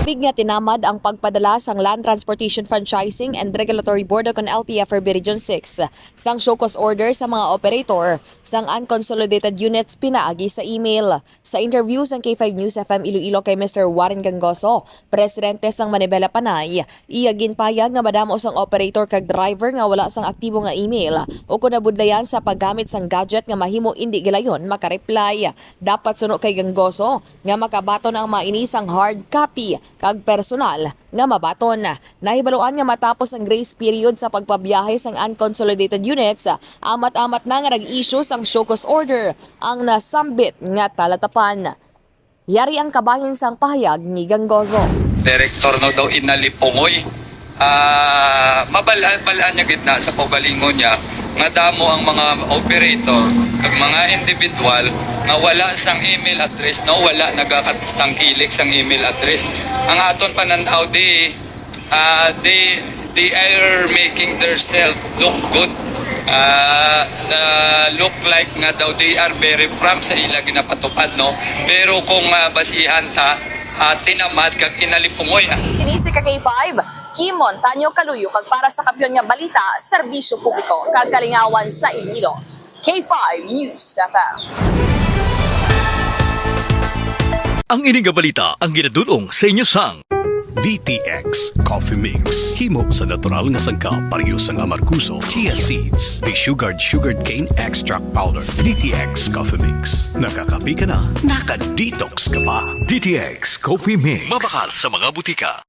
Tubig nga tinamad ang pagpadala sang Land Transportation Franchising and Regulatory Board o LTFRB Region 6 sang Showcause order sa mga operator sang unconsolidated units pinaagi sa email. Sa interview sang K5 News FM Iloilo kay Mr. Warren Gangoso, presidente sang Manibela Panay, iya ginpayag nga madamo sang operator kag driver nga wala sang aktibo nga email o kunabudlayan sa paggamit sang gadget nga mahimo indi gilayon makareply. Dapat suno kay Gangoso nga makabaton ang mainisang hard copy kag personal nga mabaton. Nahibaluan nga matapos ang grace period sa pagpabiyahe sang unconsolidated units, amat-amat na nga nag-issue sang Showcause order ang nasambit nga talatapan. Yari ang kabahin sang pahayag ni Gangoso. Direktor no daw inalipungoy. Mabalaan niya gitna sa pagalingon niya nga damo ang mga operator kag mga individual nga wala sang email address no, wala nagakatangkilik sang email address. Ang aton pananaw they are making themselves look good, look like nga daw they are very from sa ila ginapatupad no, pero kung basihan ta tinamad kag inalipungoy. Inisi ka K5 Kimon, Tanyo Kaluyo, kag para sa kampiyon nga balita, serbisyo publiko, kag kalingawan sa Iloilo. K5 News FM. Ang ining nga balita ang ginadulong sa inyo sang DTX Coffee Mix. Himo sa natural nga sangka pareho sang amarkuso, chia seeds, sugared cane extract powder. DTX Coffee Mix. Nakakapi ka na, naka-detox ka pa. DTX Coffee Mix. Mabakal sa mga butika.